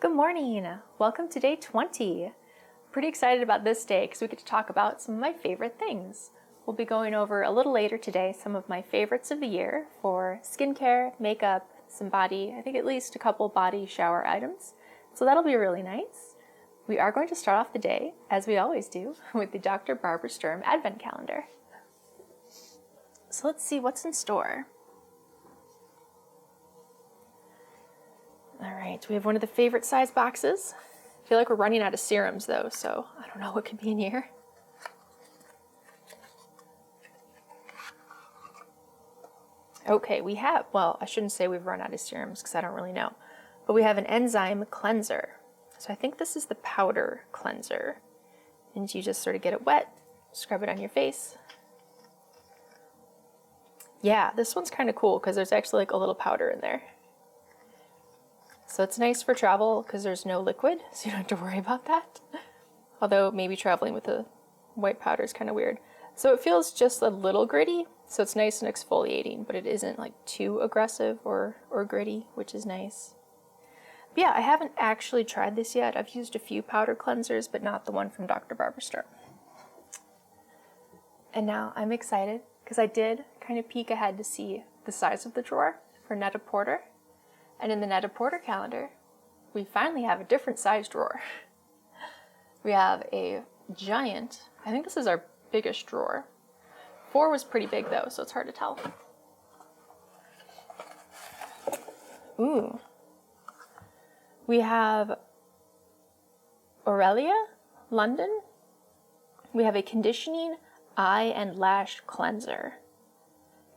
Good morning! Welcome to day 20. Pretty excited about this day because we get to talk about some of my favorite things. We'll be going over a little later today some of my favorites of the year for skincare, makeup, some body, I think at least a couple body shower items. So that'll be really nice. We are going to start off the day, as we always do, with the Dr. Barbara Sturm Advent Calendar. So let's see what's in store. All right, we have one of the favorite size boxes. I feel like we're running out of serums though, so I don't know what could be in here. Okay, we have, well, I shouldn't say we've run out of serums because I don't really know, but we have an enzyme cleanser. So I think this is the powder cleanser. And you just sort of get it wet, scrub it on your face. Yeah, this one's kind of cool because there's actually like a little powder in there. So it's nice for travel because there's no liquid, so you don't have to worry about that. Although maybe traveling with a white powder is kind of weird. So it feels just a little gritty, so it's nice and exfoliating, but it isn't like too aggressive or gritty, which is nice. But yeah, I haven't actually tried this yet. I've used a few powder cleansers, but not the one from Dr. Barbara Sturm. And now I'm excited because I did kind of peek ahead to see the size of the drawer for Net-a-Porter. And in the Net-a-Porter calendar, we finally have a different size drawer. We have a giant, I think this is our biggest drawer. 4 was pretty big though, so it's hard to tell. Ooh. We have Aurelia, London. We have a conditioning eye and lash cleanser.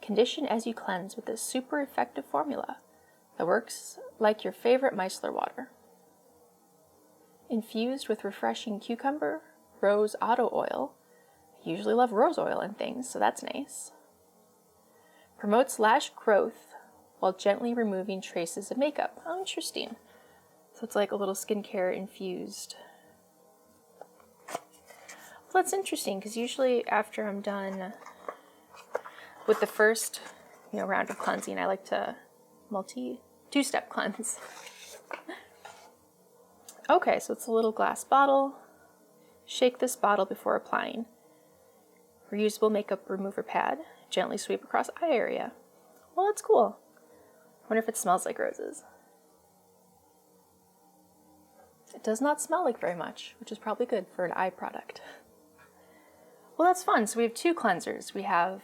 Condition as you cleanse with this super effective formula that works like your favorite micellar water. Infused with refreshing cucumber, rose otto oil. I usually love rose oil in things, so that's nice. Promotes lash growth while gently removing traces of makeup. Oh, interesting. So it's like a little skincare infused. Well, that's interesting because usually after I'm done with the first, round of cleansing, I like to two-step cleanse. Okay, so it's a little glass bottle. Shake this bottle before applying. Reusable makeup remover pad. Gently sweep across eye area. Well, that's cool. I wonder if it smells like roses. It does not smell like very much, which is probably good for an eye product. Well, that's fun. So we have 2 cleansers. We have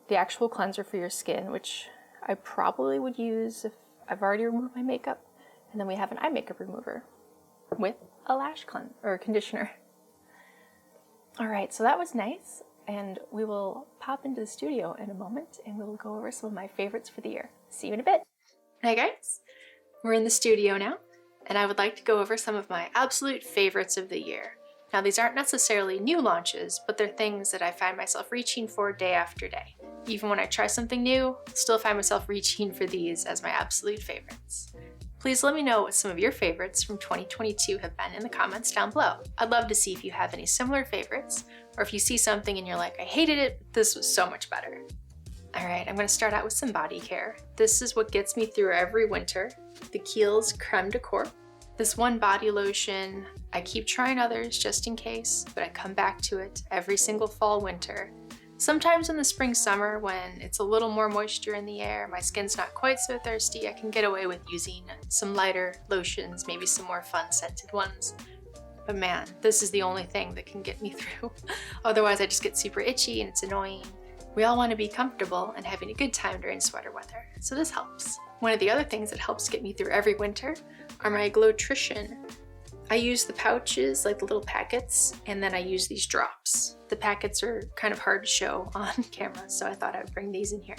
the actual cleanser for your skin, which I probably would use if I've already removed my makeup. And then we have an eye makeup remover with a lash conditioner. All right, so that was nice. And we will pop into the studio in a moment and we'll go over some of my favorites for the year. See you in a bit. Hi guys, we're in the studio now and I would like to go over some of my absolute favorites of the year. Now these aren't necessarily new launches, but they're things that I find myself reaching for day after day. Even when I try something new, I still find myself reaching for these as my absolute favorites. Please let me know what some of your favorites from 2022 have been in the comments down below. I'd love to see if you have any similar favorites, or if you see something and you're like, I hated it, but this was so much better. All right, I'm gonna start out with some body care. This is what gets me through every winter, the Kiehl's Crème de Corps. This one body lotion, I keep trying others just in case, but I come back to it every single fall, winter. Sometimes in the spring, summer, when it's a little more moisture in the air, my skin's not quite so thirsty, I can get away with using some lighter lotions, maybe some more fun scented ones. But man, this is the only thing that can get me through. Otherwise I just get super itchy and it's annoying. We all want to be comfortable and having a good time during sweater weather, so this helps. One of the other things that helps get me through every winter are my Glowtrition. I use the pouches, like the little packets, and then I use these drops. The packets are kind of hard to show on camera, so I thought I would bring these in here.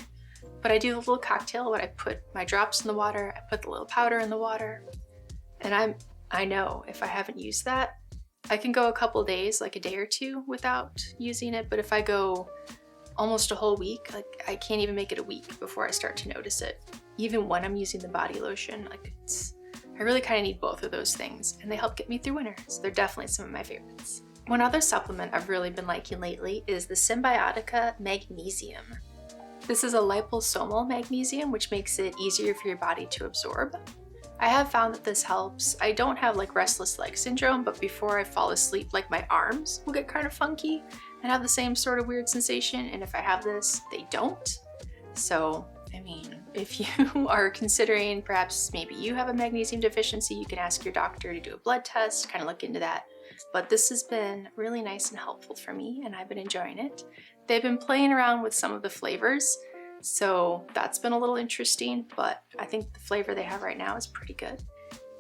But I do the little cocktail where I put my drops in the water, I put the little powder in the water, and I know if I haven't used that, I can go a couple days, like a day or 2 without using it, but if I go almost a whole week, like I can't even make it a week before I start to notice it. Even when I'm using the body lotion, I really kind of need both of those things, and they help get me through winter, so they're definitely some of my favorites. One other supplement I've really been liking lately is the Symbiotica Magnesium. This is a liposomal magnesium, which makes it easier for your body to absorb. I have found that this helps. I don't have like restless leg syndrome, but before I fall asleep, like my arms will get kind of funky and have the same sort of weird sensation. And if I have this, they don't. So, I mean, if you are considering perhaps maybe you have a magnesium deficiency, you can ask your doctor to do a blood test, kind of look into that. But this has been really nice and helpful for me, and I've been enjoying it. They've been playing around with some of the flavors, so that's been a little interesting, but I think the flavor they have right now is pretty good.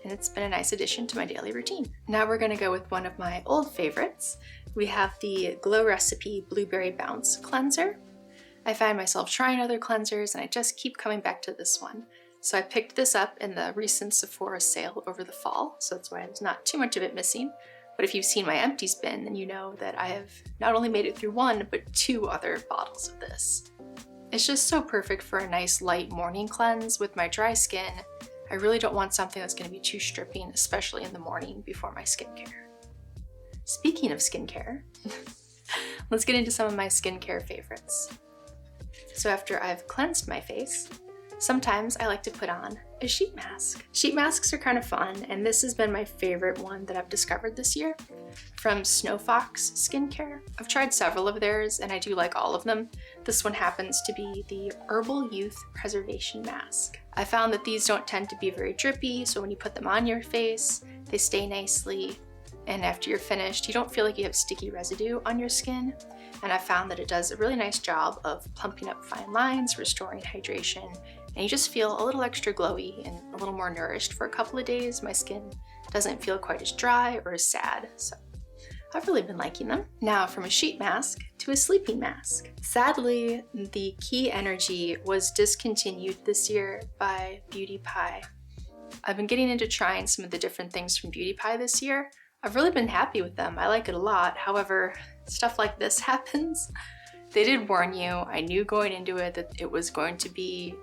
And it's been a nice addition to my daily routine. Now we're gonna go with one of my old favorites. We have the Glow Recipe Blueberry Bounce Cleanser. I find myself trying other cleansers and I just keep coming back to this one. So I picked this up in the recent Sephora sale over the fall, so that's why there's not too much of it missing. But if you've seen my empties bin, then you know that I have not only made it through 1, but 2 other bottles of this. It's just so perfect for a nice light morning cleanse. With my dry skin, I really don't want something that's going to be too stripping, especially in the morning before my skincare. Speaking of skincare, let's get into some of my skincare favorites. So after I've cleansed my face, sometimes I like to put on a sheet mask. Sheet masks are kind of fun, and this has been my favorite one that I've discovered this year from Snow Fox Skincare. I've tried several of theirs and I do like all of them. This one happens to be the Herbal Youth Preservation Mask. I found that these don't tend to be very drippy, so when you put them on your face, they stay nicely, and after you're finished, you don't feel like you have sticky residue on your skin. And I found that it does a really nice job of plumping up fine lines, restoring hydration, and you just feel a little extra glowy and a little more nourished for a couple of days. My skin doesn't feel quite as dry or as sad, so I've really been liking them. Now from a sheet mask to a sleeping mask. Sadly, the Key Energy was discontinued this year by Beauty Pie. I've been getting into trying some of the different things from Beauty Pie this year. I've really been happy with them. I like it a lot. However, stuff like this happens. They did warn you. I knew going into it that it was going to be,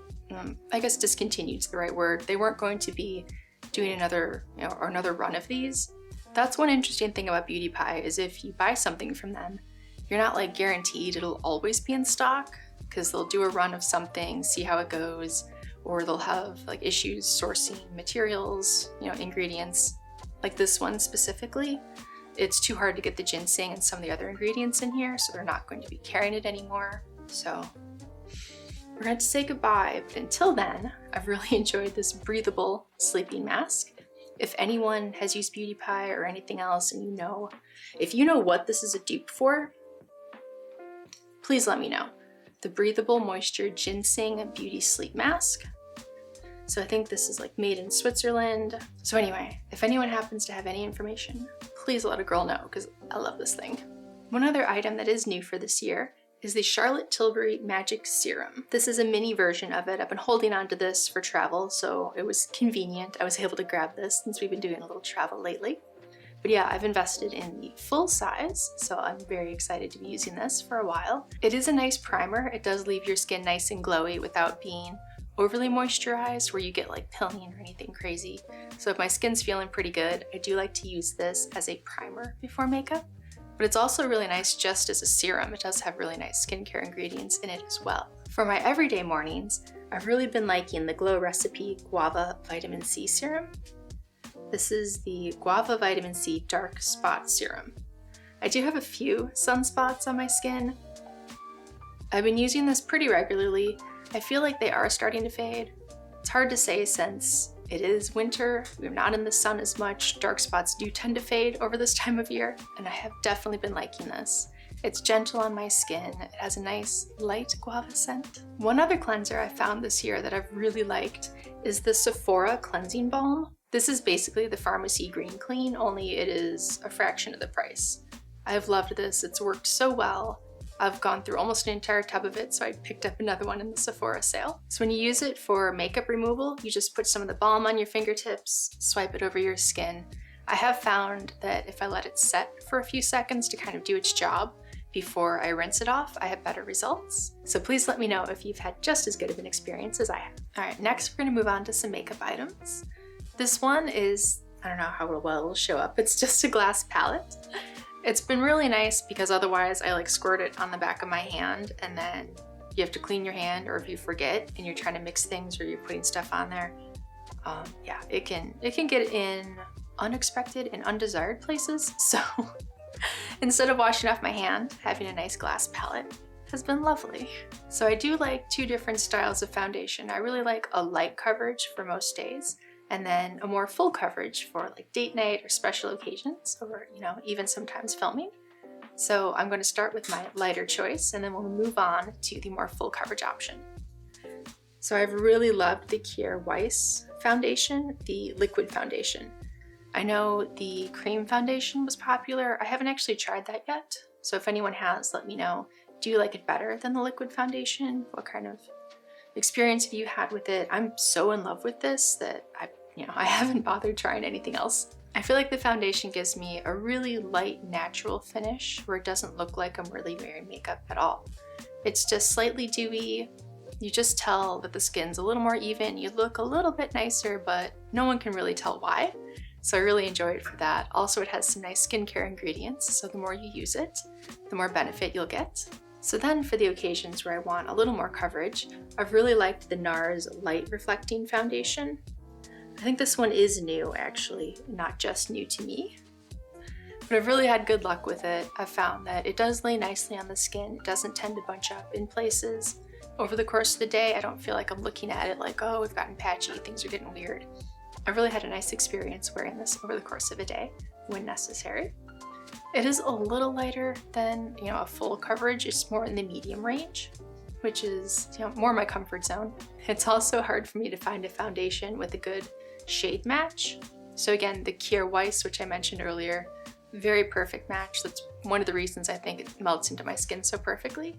I guess discontinued is the right word. They weren't going to be doing another, or another run of these. That's one interesting thing about Beauty Pie is if you buy something from them, you're not like guaranteed it'll always be in stock, because they'll do a run of something, see how it goes, or they'll have like issues sourcing materials, ingredients. Like this one specifically, it's too hard to get the ginseng and some of the other ingredients in here, so they're not going to be carrying it anymore. So we're going to say goodbye, but until then, I've really enjoyed this breathable sleeping mask. If anyone has used Beauty Pie or anything else and if you know what this is a dupe for, please let me know. The Breathable Moisture Ginseng Beauty Sleep Mask. So I think this is like made in Switzerland. So anyway, if anyone happens to have any information, please let a girl know because I love this thing. One other item that is new for this year is the Charlotte Tilbury Magic Serum. This is a mini version of it. I've been holding on to this for travel, so it was convenient. I was able to grab this since we've been doing a little travel lately. But yeah, I've invested in the full size, so I'm very excited to be using this for a while. It is a nice primer. It does leave your skin nice and glowy without being overly moisturized where you get like pilling or anything crazy. So if my skin's feeling pretty good, I do like to use this as a primer before makeup. But it's also really nice just as a serum. It does have really nice skincare ingredients in it as well. For my everyday mornings, I've really been liking the Glow Recipe Guava Vitamin C Serum. This is the Guava Vitamin C Dark Spot Serum. I do have a few sunspots on my skin. I've been using this pretty regularly. I feel like they are starting to fade. It's hard to say since it is winter, we're not in the sun as much. Dark spots do tend to fade over this time of year, and I have definitely been liking this. It's gentle on my skin. It has a nice light guava scent. One other cleanser I found this year that I've really liked is the Sephora Cleansing Balm. This is basically the Pharmacy Green Clean, only it is a fraction of the price. I've loved this. It's worked so well. I've gone through almost an entire tub of it, so I picked up another one in the Sephora sale. So when you use it for makeup removal, you just put some of the balm on your fingertips, swipe it over your skin. I have found that if I let it set for a few seconds to kind of do its job before I rinse it off, I have better results. So please let me know if you've had just as good of an experience as I have. All right, next we're gonna move on to some makeup items. This one is, I don't know how well it'll show up, it's just a glass palette. It's been really nice because otherwise I like squirt it on the back of my hand and then you have to clean your hand, or if you forget and you're trying to mix things or you're putting stuff on there, yeah, it can get in unexpected and undesired places. So instead of washing off my hand, having a nice glass palette has been lovely. So I do like two different styles of foundation. I really like a light coverage for most days, and then a more full coverage for like date night or special occasions, or even sometimes filming. So I'm going to start with my lighter choice, and then we'll move on to the more full coverage option. So I've really loved the Kiehl Weiss foundation, the liquid foundation. I know the cream foundation was popular. I haven't actually tried that yet. So if anyone has, let me know. Do you like it better than the liquid foundation? What kind of experience have you had with it? I'm so in love with this that I haven't bothered trying anything else. I feel like the foundation gives me a really light, natural finish where it doesn't look like I'm really wearing makeup at all. It's just slightly dewy. You just tell that the skin's a little more even. You look a little bit nicer, but no one can really tell why. So I really enjoy it for that. Also, it has some nice skincare ingredients, so the more you use it, the more benefit you'll get. So then for the occasions where I want a little more coverage, I've really liked the NARS Light Reflecting Foundation. I think this one is new, actually, not just new to me. But I've really had good luck with it. I've found that it does lay nicely on the skin. It doesn't tend to bunch up in places. Over the course of the day, I don't feel like I'm looking at it like, oh, we've gotten patchy, things are getting weird. I've really had a nice experience wearing this over the course of a day when necessary. It is a little lighter than, a full coverage. It's more in the medium range, which is, more my comfort zone. It's also hard for me to find a foundation with a good shade match. So again, the Kiehl Weiss, which I mentioned earlier, very perfect match. That's one of the reasons I think it melts into my skin so perfectly.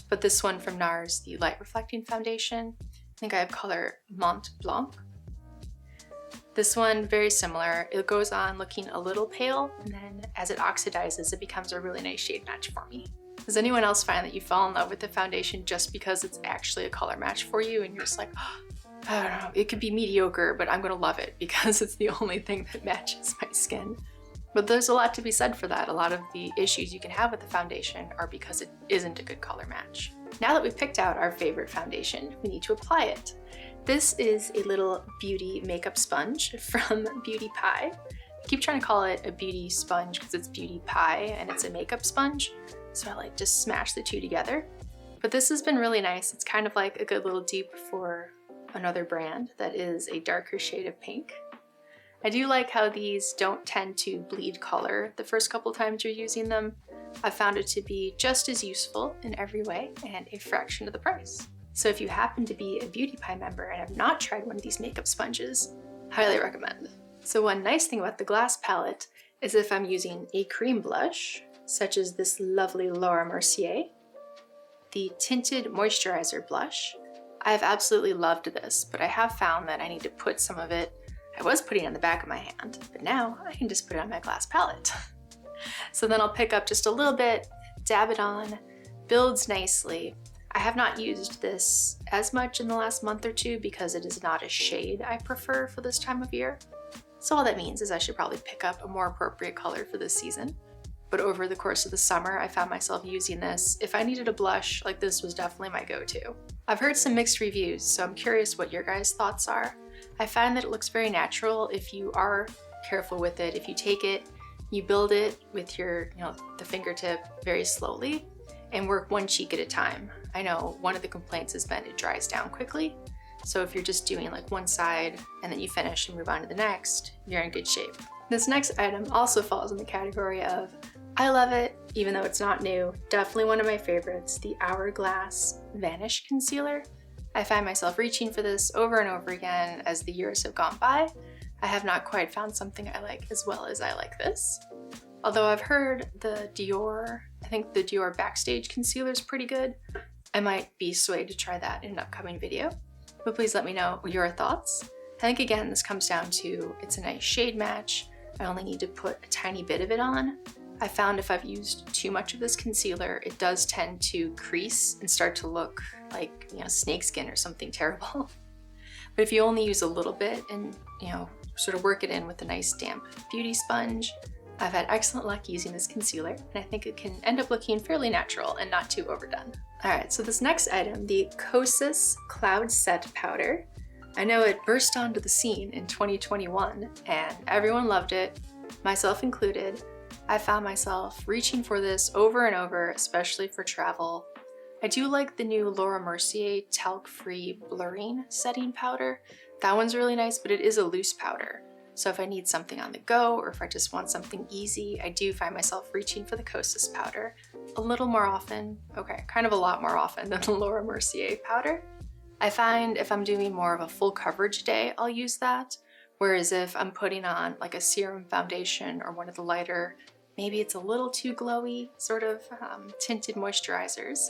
But this one from NARS, the Light Reflecting Foundation, I think I have color Mont Blanc. This one, very similar. It goes on looking a little pale, and then as it oxidizes, it becomes a really nice shade match for me. Does anyone else find that you fall in love with the foundation just because it's actually a color match for you, and you're just like, oh, I don't know, it could be mediocre, but I'm gonna love it because it's the only thing that matches my skin? But there's a lot to be said for that. A lot of the issues you can have with the foundation are because it isn't a good color match. Now that we've picked out our favorite foundation, we need to apply it. This is a little beauty makeup sponge from Beauty Pie. I keep trying to call it a beauty sponge because it's Beauty Pie and it's a makeup sponge. So I like just smash the two together. But this has been really nice. It's kind of like a good little dupe for another brand that is a darker shade of pink. I do like how these don't tend to bleed color the first couple times you're using them. I've found it to be just as useful in every way and a fraction of the price. So if you happen to be a Beauty Pie member and have not tried one of these makeup sponges, highly recommend. So one nice thing about the glass palette is if I'm using a cream blush, such as this lovely Laura Mercier, the Tinted Moisturizer blush, I have absolutely loved this, but I have found that I need to put some of it. I was putting it on the back of my hand, but now I can just put it on my glass palette. So then I'll pick up just a little bit, dab it on, builds nicely. I have not used this as much in the last month or two because it is not a shade I prefer for this time of year. So all that means is I should probably pick up a more appropriate color for this season. But over the course of the summer, I found myself using this. If I needed a blush, like this was definitely my go-to. I've heard some mixed reviews, so I'm curious what your guys' thoughts are. I find that it looks very natural if you are careful with it. If you take it, you build it with your, the fingertip very slowly and work one cheek at a time. I know one of the complaints has been it dries down quickly. So if you're just doing like one side and then you finish and move on to the next, you're in good shape. This next item also falls in the category of I love it, even though it's not new. Definitely one of my favorites, the Hourglass Vanish Concealer. I find myself reaching for this over and over again as the years have gone by. I have not quite found something I like as well as I like this. Although I've heard the Dior, I think the Dior Backstage Concealer is pretty good. I might be swayed to try that in an upcoming video, but please let me know your thoughts. I think again, this comes down to it's a nice shade match. I only need to put a tiny bit of it on. I found if I've used too much of this concealer, it does tend to crease and start to look like, snakeskin or something terrible. But if you only use a little bit and, sort of work it in with a nice damp beauty sponge, I've had excellent luck using this concealer, and I think it can end up looking fairly natural and not too overdone. All right, so this next item, the Kosas Cloud Set Powder. I know it burst onto the scene in 2021 and everyone loved it, myself included. I found myself reaching for this over and over, especially for travel. I do like the new Mercier talc-free blurring setting powder. That one's really nice, but it is a loose powder. So if I need something on the go or if I just want something easy, I do find myself reaching for the Kosas powder a little more often. Okay, kind of a lot more often than the Mercier powder. I find if I'm doing more of a full coverage day, I'll use that. Whereas if I'm putting on like a serum foundation or one of the lighter, maybe it's a little too glowy, sort of tinted moisturizers,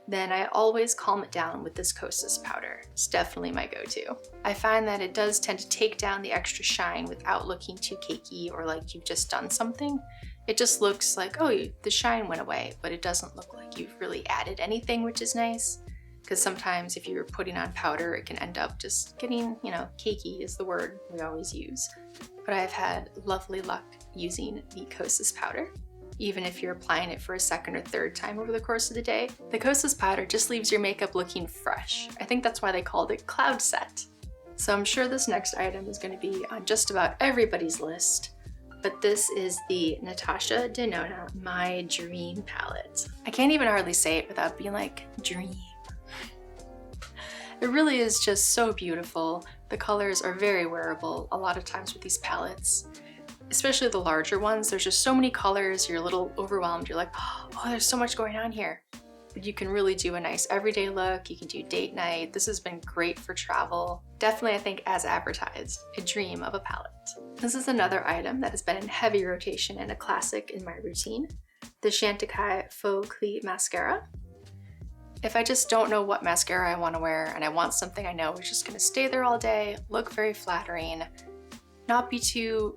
then I always calm it down with this Kosas powder. It's definitely my go-to. I find that it does tend to take down the extra shine without looking too cakey or like you've just done something. It just looks like, oh, the shine went away, but it doesn't look like you've really added anything, which is nice. Because sometimes if you're putting on powder, it can end up just getting, you know, cakey is the word we always use. But I've had lovely luck using the Kosas powder. Even if you're applying it for a second or third time over the course of the day, the Kosas powder just leaves your makeup looking fresh. I think that's why they called it Cloud Set. So I'm sure this next item is going to be on just about everybody's list. But this is the Natasha Denona My Dream palette. I can't even hardly say it without being like, dream. It really is just so beautiful. The colors are very wearable a lot of times with these palettes. Especially the larger ones, there's just so many colors, you're a little overwhelmed. You're like, oh, there's so much going on here. But you can really do a nice everyday look. You can do date night. This has been great for travel. Definitely, I think, as advertised, a dream of a palette. This is another item that has been in heavy rotation and a classic in my routine, the Chantecaille Faux Cils mascara. If I just don't know what mascara I want to wear and I want something I know is just going to stay there all day, look very flattering, not be too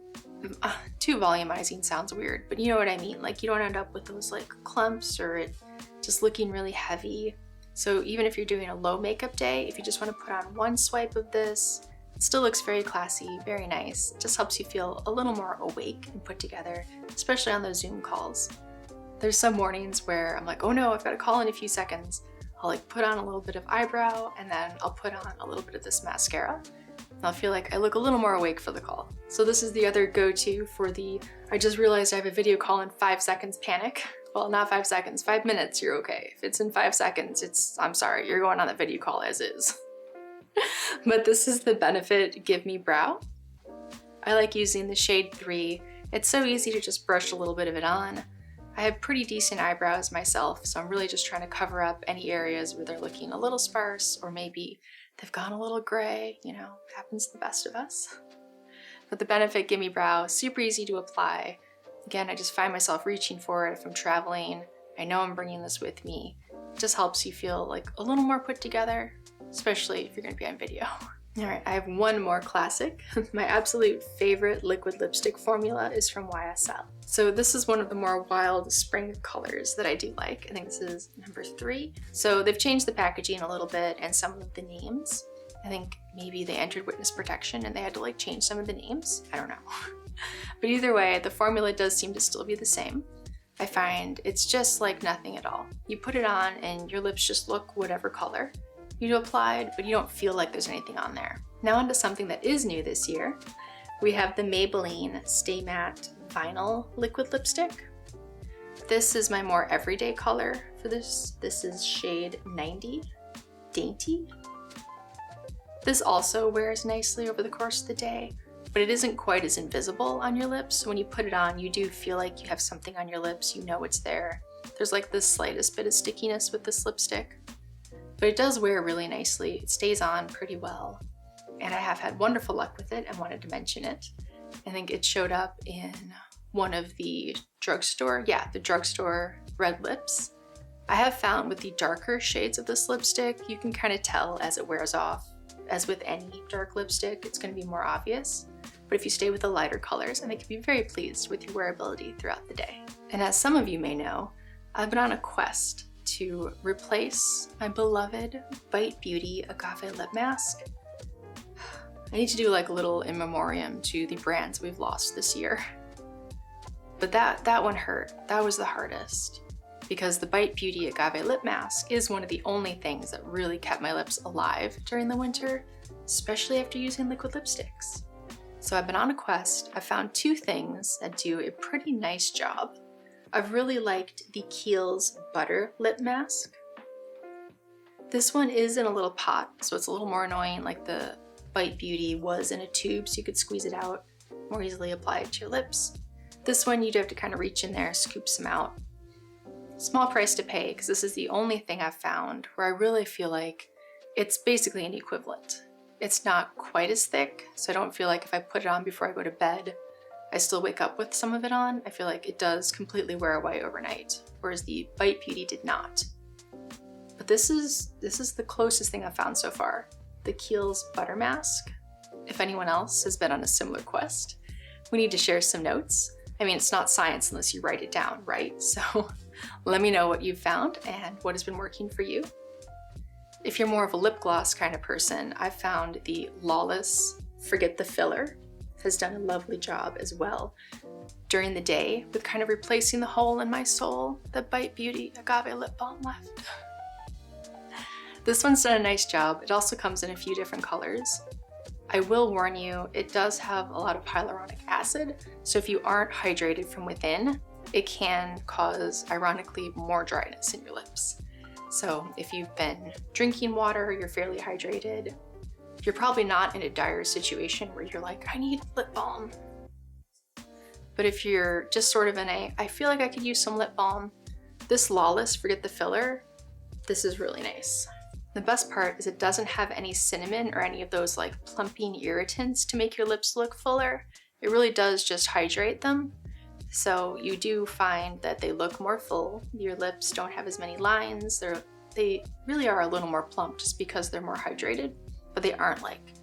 volumizing sounds weird, but you know what I mean. Like you don't end up with those like clumps or it just looking really heavy. So even if you're doing a low makeup day, if you just want to put on one swipe of this, it still looks very classy, very nice. It just helps you feel a little more awake and put together, especially on those Zoom calls. There's some mornings where I'm like, oh no, I've got a call in a few seconds. I'll like put on a little bit of eyebrow and then I'll put on a little bit of this mascara. I'll feel like I look a little more awake for the call. So this is the other go-to for the, I just realized I have a video call in 5 seconds panic. Well, not 5 seconds, 5 minutes, you're okay. If it's in 5 seconds, I'm sorry, you're going on the video call as is. But this is the Benefit Give Me Brow. I like using the shade 3. It's so easy to just brush a little bit of it on. I have pretty decent eyebrows myself, so I'm really just trying to cover up any areas where they're looking a little sparse or maybe they've gone a little gray, you know, happens to the best of us. But the Benefit Gimme Brow, super easy to apply. Again, I just find myself reaching for it if I'm traveling. I know I'm bringing this with me. It just helps you feel like a little more put together, especially if you're gonna be on video. All right, I have one more classic. My absolute favorite liquid lipstick formula is from YSL. So this is one of the more wild spring colors that I do like. I think this is number 3. So they've changed the packaging a little bit and some of the names. I think maybe they entered witness protection and they had to like change some of the names. I don't know. But either way, the formula does seem to still be the same. I find it's just like nothing at all. You put it on and your lips just look whatever color you applied, but you don't feel like there's anything on there. Now onto something that is new this year. We have the Maybelline Stay Matte Vinyl Liquid Lipstick. This is my more everyday color for this. This is shade 90, Dainty. This also wears nicely over the course of the day, but it isn't quite as invisible on your lips. So when you put it on, you do feel like you have something on your lips, you know it's there. There's like the slightest bit of stickiness with this lipstick. But it does wear really nicely. It stays on pretty well. And I have had wonderful luck with it and wanted to mention it. I think it showed up in one of the drugstore, the drugstore red lips. I have found with the darker shades of this lipstick, you can kind of tell as it wears off. As with any dark lipstick, it's going to be more obvious. But if you stay with the lighter colors, I think you'll be very pleased with your wearability throughout the day. And as some of you may know, I've been on a quest to replace my beloved Bite Beauty Agave Lip Mask. I need to do like a little in memoriam to the brands we've lost this year. But that one hurt. That was the hardest. because the Bite Beauty Agave Lip Mask is one of the only things that really kept my lips alive during the winter, especially after using liquid lipsticks. So I've been on a quest. I found two things that do a pretty nice job. I've really liked the Kiehl's Butter Lip Mask. This one is in a little pot, so it's a little more annoying, like the Bite Beauty was in a tube, so you could squeeze it out, more easily apply it to your lips. This one, you do have to kind of reach in there, scoop some out. Small price to pay, because this is the only thing I've found where I really feel like it's basically an equivalent. It's not quite as thick, so I don't feel like if I put it on before I go to bed, I still wake up with some of it on. I feel like it does completely wear away overnight, whereas the Bite Beauty did not. But this is the closest thing I've found so far. The Kiehl's Butter Mask. If anyone else has been on a similar quest, we need to share some notes. I mean, it's not science unless you write it down, right? So let me know what you've found and what has been working for you. If you're more of a lip gloss kind of person, I've found the Lawless Forget the Filler has done a lovely job as well during the day with kind of replacing the hole in my soul that Bite Beauty Agave Lip Balm left. This one's done a nice job. It also comes in a few different colors. I will warn you, it does have a lot of hyaluronic acid, so if you aren't hydrated from within, it can cause, ironically, more dryness in your lips. So if you've been drinking water, you're fairly hydrated, you're probably not in a dire situation where you're like, I need lip balm. But if you're just sort of in a, I feel like I could use some lip balm, this Lawless Forget the Filler, this is really nice. The best part is it doesn't have any cinnamon or any of those like plumping irritants to make your lips look fuller. It really does just hydrate them. So you do find that they look more full. Your lips don't have as many lines. They really are a little more plump just because they're more hydrated, but they aren't like,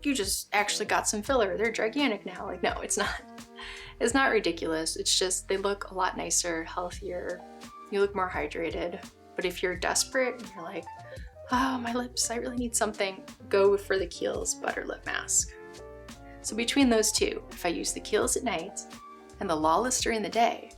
you just actually got some filler, they're gigantic now. Like, no, it's not. It's not ridiculous. It's just they look a lot nicer, healthier. You look more hydrated. But if you're desperate and you're like, oh, my lips, I really need something, go for the Kiehl's Butter Lip Mask. So between those two, if I use the Kiehl's at night and the Lawless during the day,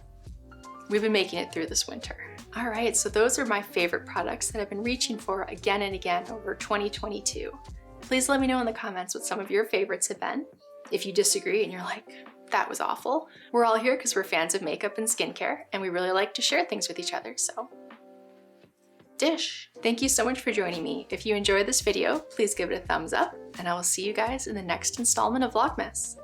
we've been making it through this winter. All right, so those are my favorite products that I've been reaching for again and again over 2022. Please let me know in the comments what some of your favorites have been. If you disagree and you're like, that was awful, we're all here because we're fans of makeup and skincare, and we really like to share things with each other, so dish. Thank you so much for joining me. If you enjoyed this video, please give it a thumbs up, and I will see you guys in the next installment of Vlogmas.